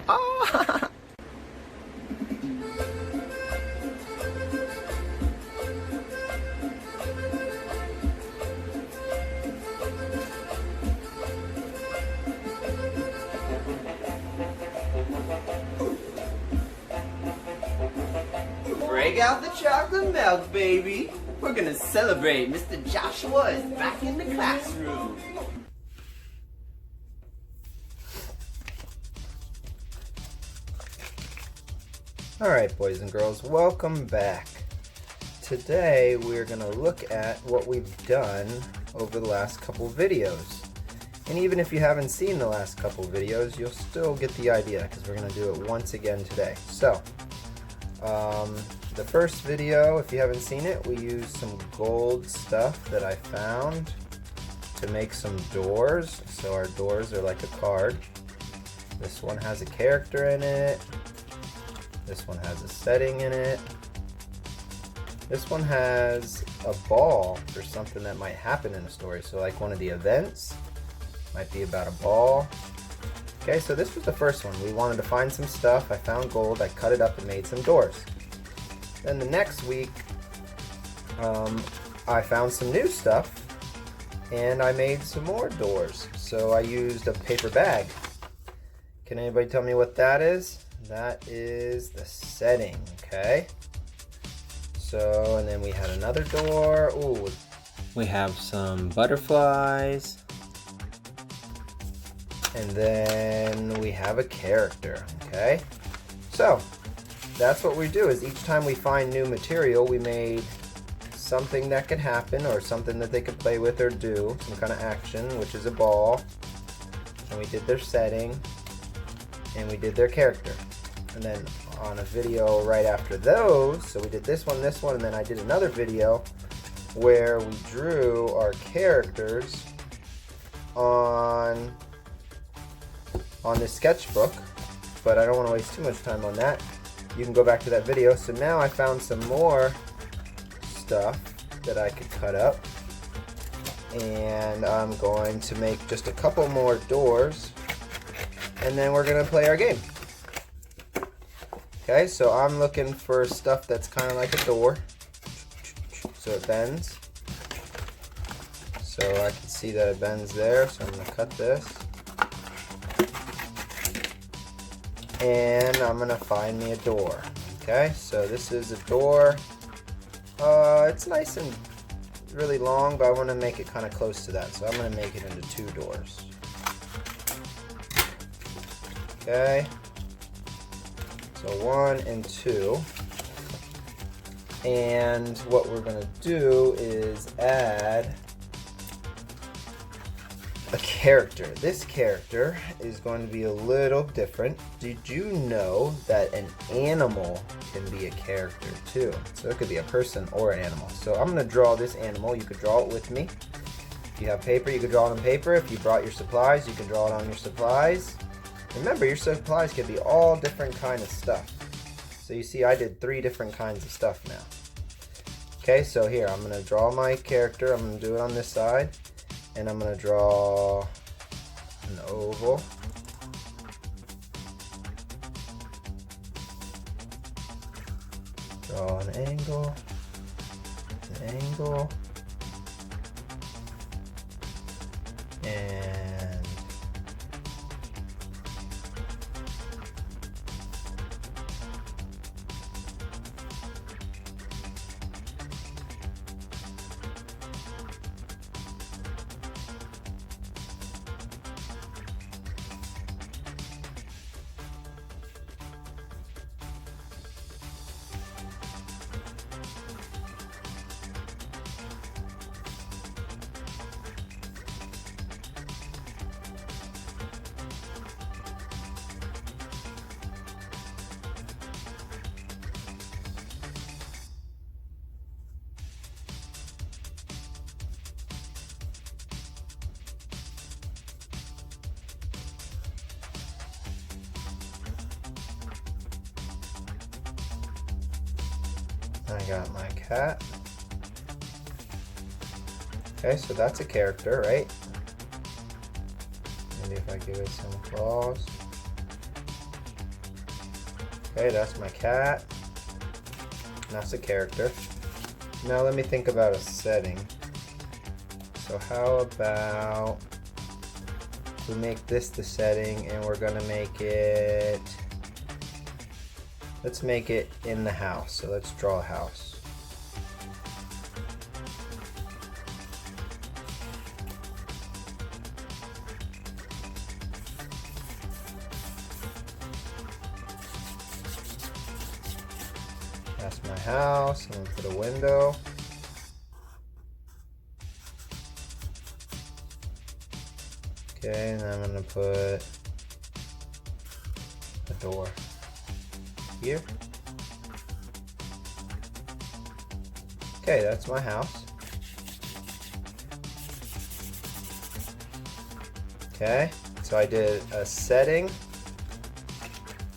Ah! Break out the chocolate milk, baby. We're gonna celebrate. Mr. Joshua is back in the classroom. Alright, boys and girls, welcome back. Today we're gonna look at what we've done over the last couple videos. And even if you haven't seen the last couple videos, you'll still get the idea because we're gonna do it once again today. So, the first video, if you haven't seen it, we used some gold stuff that I found to make some doors. So our doors are like a card. This one has a character in it. This one has a setting in it. This one has a ball for something that might happen in a story. So like one of the events might be about a ball. Okay, so this was the first one. We wanted to find some stuff. I found gold. I cut it up and made some doors. Then the next week, I found some new stuff and I made some more doors. So I used a paper bag. Can anybody tell me what that is? That is the setting, okay? So, and then we had another door. Ooh, we have some butterflies. And then we have a character, okay? So, that's what we do, is each time we find new material, we made something that could happen or something that they could play with or do, some kind of action, which is a ball. And we did their setting, and we did their character. And then on a video right after those, so we did this one, and then I did another video where we drew our characters on this sketchbook, but I don't want to waste too much time on that. You can go back to that video. So now I found some more stuff that I could cut up, and I'm going to make just a couple more doors, and then we're going to play our game. Okay, so I'm looking for stuff that's kind of like a door, so it bends. So I can see that it bends there, so I'm going to cut this. And I'm going to find me a door. Okay, so this is a door. It's nice and really long, but I want to make it kind of close to that, so I'm going to make it into two doors. Okay. So 1 and 2, and what we're going to do is add a character. This character is going to be a little different. Did you know that an animal can be a character too? So it could be a person or an animal. So I'm going to draw this animal. You could draw it with me. If you have paper, you could draw it on paper. If you brought your supplies, you can draw it on your supplies. Remember, your supplies could be all different kind of stuff. So you see, I did 3 different kinds of stuff now. Okay, so here, I'm going to draw my character. I'm going to do it on this side. And I'm going to draw an oval. Draw an angle. An angle. And I got my cat. Okay, so that's a character, right? Maybe if I give it some claws. Okay, that's my cat. That's a character. Now let me think about a setting. So how about we make this the setting, and we're gonna make it, let's make it in the house. So let's draw a house. That's my house. I'm gonna put a window. Okay, and I'm gonna put a door here. Okay, that's my house. Okay, so I did a setting,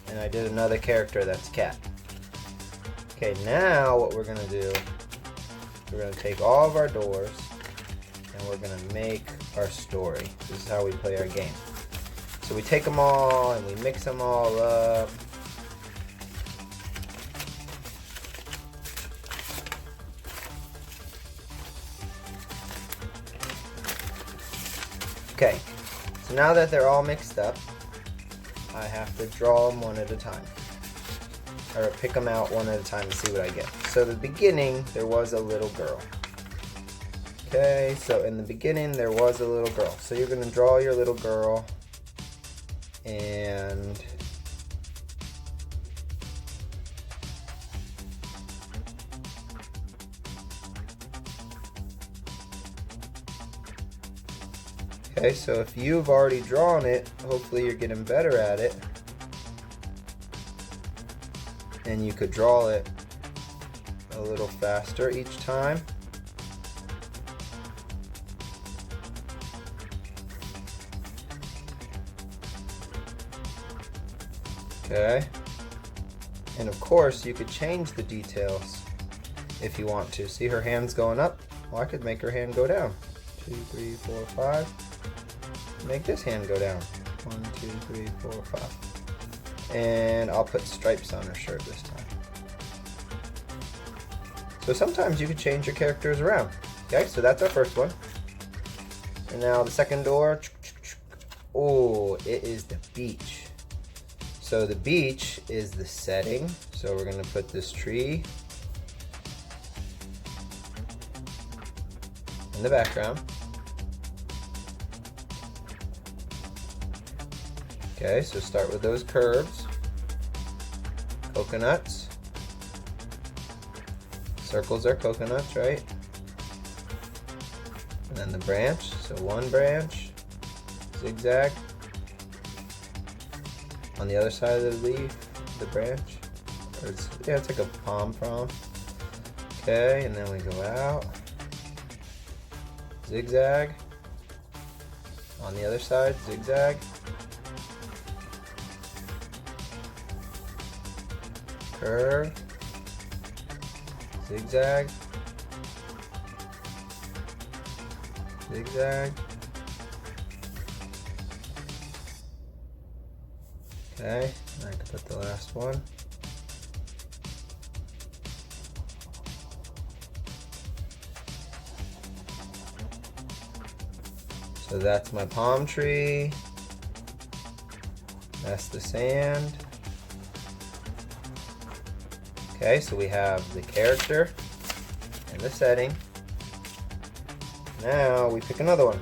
and I did another character that's cat. Okay, now what we're gonna do, we're gonna take all of our doors and we're gonna make our story. This is how we play our game. So we take them all and we mix them all up. Okay, so now that they're all mixed up, I have to draw them one at a time. Or pick them out one at a time and see what I get. So the beginning, there was a little girl. Okay, so in the beginning, there was a little girl. So you're gonna draw your little girl, and okay, so if you've already drawn it, hopefully you're getting better at it. And you could draw it a little faster each time. Okay. And of course, you could change the details if you want to. See, her hand's going up? Well, I could make her hand go down. 2, 3, 4, 5. Make this hand go down. 1, 2, 3, 4, 5. And I'll put stripes on her shirt this time. So sometimes you can change your characters around. Okay, so that's our first one. And now the second door. Oh, it is the beach. So the beach is the setting. So we're gonna put this tree in the background. Okay, so start with those curves. Coconuts. Circles are coconuts, right? And then the branch, so one branch, zigzag. On the other side of the leaf, the branch. Or it's like a pom-pom. Okay, and then we go out. Zigzag. On the other side, zigzag. Curve, zigzag, zigzag. Okay, I can put the last one. So that's my palm tree. That's the sand. Okay, so we have the character and the setting. Now we pick another one.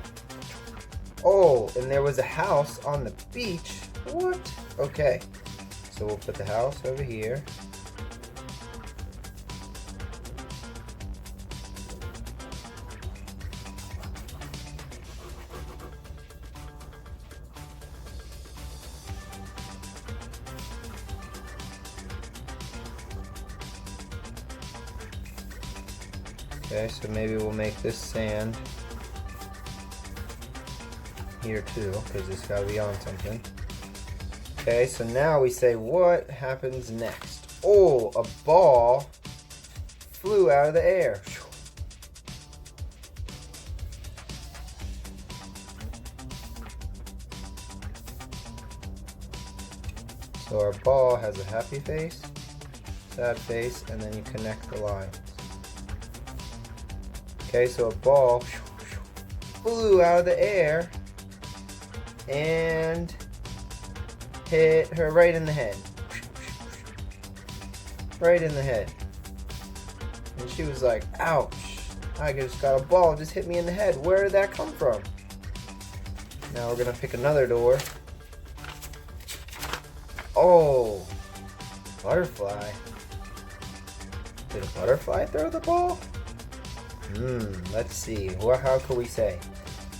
Oh, and there was a house on the beach. What? Okay, so we'll put the house over here. Okay, so maybe we'll make this sand here too, because it's got to be on something. Okay, so now we say what happens next. Oh, a ball flew out of the air. So our ball has a happy face, sad face, and then you connect the lines. Okay, so a ball flew out of the air and hit her right in the head. Right in the head. And she was like, ouch, I just got a ball, just hit me in the head. Where did that come from? Now we're gonna pick another door. Oh, butterfly. Did a butterfly throw the ball? Let's see. Well, how could we say?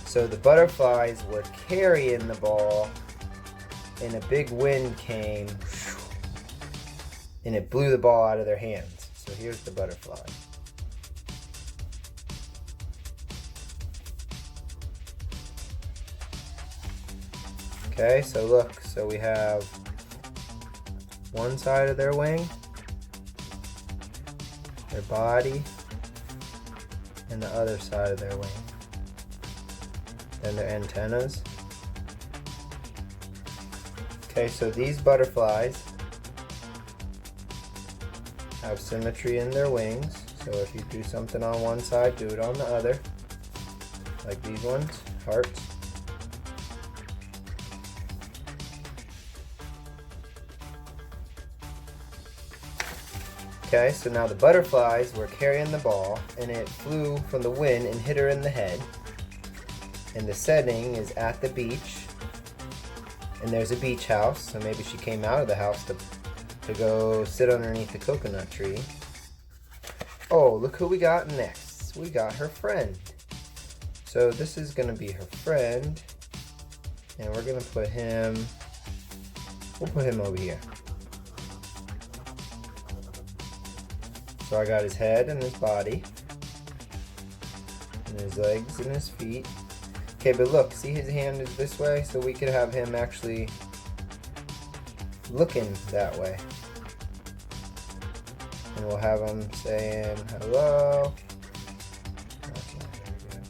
So the butterflies were carrying the ball, and a big wind came, and it blew the ball out of their hands. So here's the butterfly. Okay, so look, so we have one side of their wing, their body, and the other side of their wing. Then their antennas. Okay, so these butterflies have symmetry in their wings. So if you do something on one side, do it on the other. Like these ones, hearts. Okay, so now the butterflies were carrying the ball, and it flew from the wind and hit her in the head. And the setting is at the beach, and there's a beach house, so maybe she came out of the house to go sit underneath the coconut tree. Oh, look who we got next. We got her friend. So this is going to be her friend, and we're going to put him, we'll put him over here. So I got his head and his body, and his legs and his feet. Okay, but look, see his hand is this way, so we could have him actually looking that way. And we'll have him saying hello. That's not very good.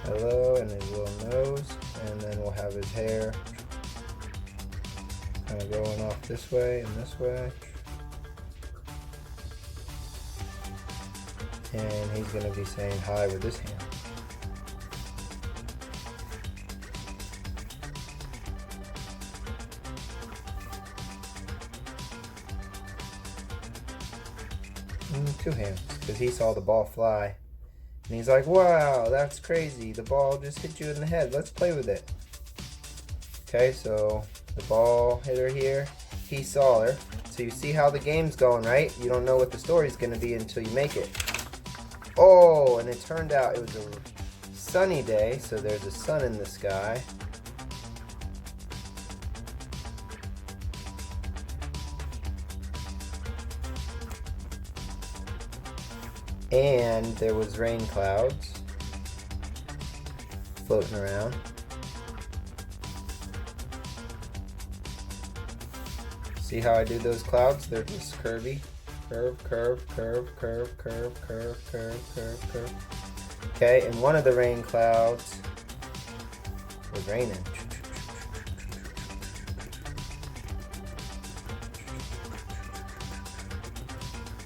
Hello, and his little nose, and then we'll have his hair kind of going off this way and this way. And he's going to be saying hi with his hand. Two hands, because he saw the ball fly. And he's like, wow, that's crazy. The ball just hit you in the head. Let's play with it. Okay, so the ball hit her here. He saw her. So you see how the game's going, right? You don't know what the story's going to be until you make it. Oh, and it turned out it was a sunny day, so there's a sun in the sky. And there was rain clouds floating around. See how I do those clouds? They're just curvy. Curve, curve, curve, curve, curve, curve, curve, curve, curve. Okay, and one of the rain clouds was raining.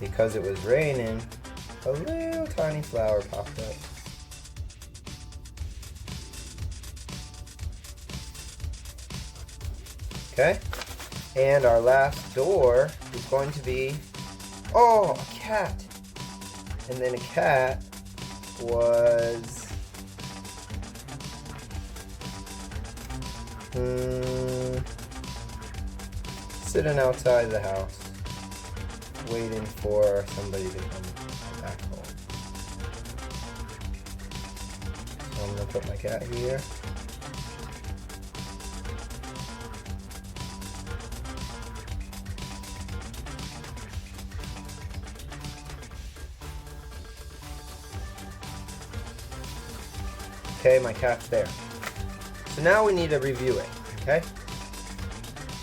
Because it was raining, a little tiny flower popped up. Okay, and our last door is going to be, oh, a cat. And then a cat was sitting outside the house waiting for somebody to come back home. So I'm going to put my cat here. Okay, my cat's there. So now we need to review it, okay?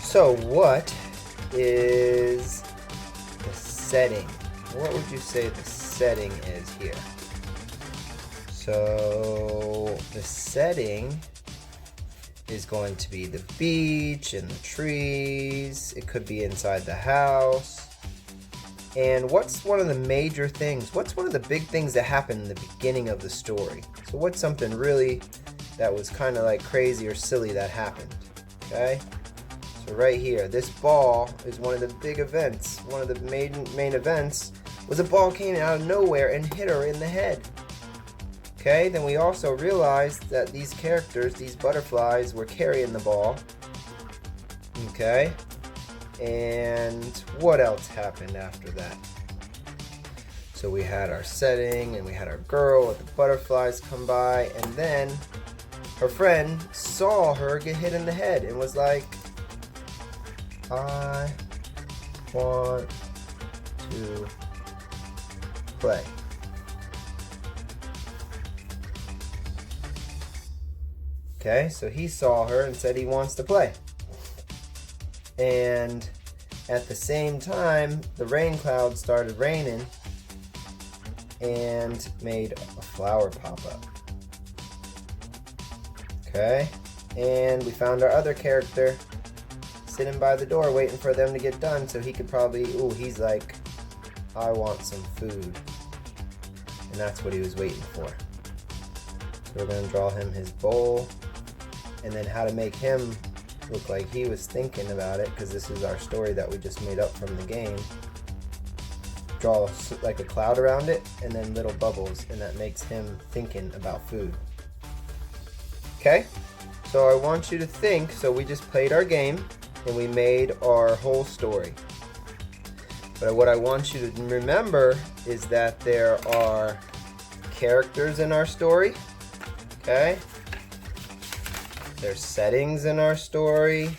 So what is the setting? What would you say the setting is here? So the setting is going to be the beach and the trees. It could be inside the house. And what's one of the major things? What's one of the big things that happened in the beginning of the story? So what's something really that was kind of like crazy or silly that happened? Okay? So right here, this ball is one of the big events. One of the main events was a ball came out of nowhere and hit her in the head. Okay, then we also realized that these characters, these butterflies, were carrying the ball. Okay, and what else happened after that? So we had our setting, and we had our girl with the butterflies come by, and then her friend saw her get hit in the head and was like, I want to play. Okay, so he saw her and said he wants to play. And at the same time, the rain cloud started raining and made a flower pop up. Okay, and we found our other character sitting by the door waiting for them to get done so he could probably, he's like, I want some food. And that's what he was waiting for. So we're going to draw him his bowl, and then how to make him look like he was thinking about it, because this is our story that we just made up from the game. Draw like a cloud around it and then little bubbles, and that makes him thinking about food. Okay, so I want you to think. So we just played our game and we made our whole story, but what I want you to remember is that there are characters in our story. Okay, there's settings in our story.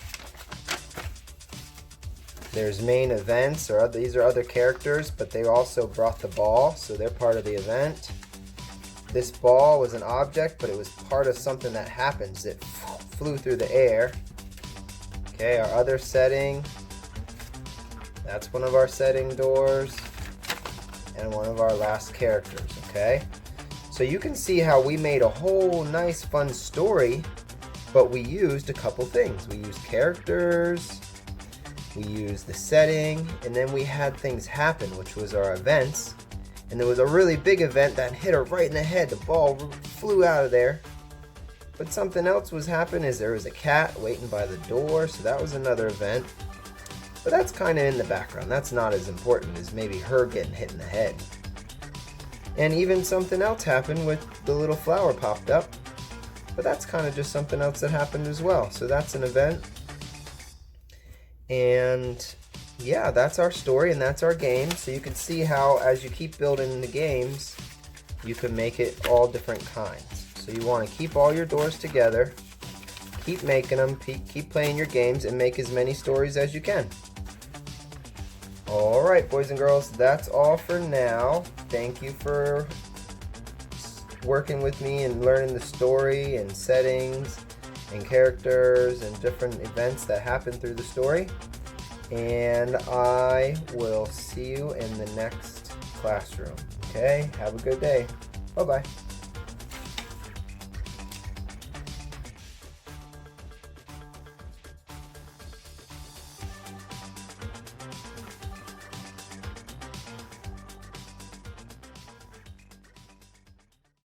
There's main events, or these are other characters, but they also brought the ball, so they're part of the event. This ball was an object, but it was part of something that happens. It flew through the air. Okay, our other setting, that's one of our setting doors, and one of our last characters, okay? So you can see how we made a whole nice fun story, but we used a couple things. We used characters, we used the setting, and then we had things happen, which was our events. And there was a really big event that hit her right in the head. The ball flew out of there. But something else was happening, is there was a cat waiting by the door, so that was another event. But that's kind of in the background. That's not as important as maybe her getting hit in the head. And even something else happened with the little flower popped up. But that's kind of just something else that happened as well. So that's an event. And yeah, that's our story and that's our game. So you can see how as you keep building the games, you can make it all different kinds. So you want to keep all your doors together, keep making them, keep playing your games, and make as many stories as you can. Alright, boys and girls, that's all for now. Thank you for working with me and learning the story and settings and characters and different events that happen through the story. And I will see you in the next classroom. Okay? Have a good day. Bye-bye.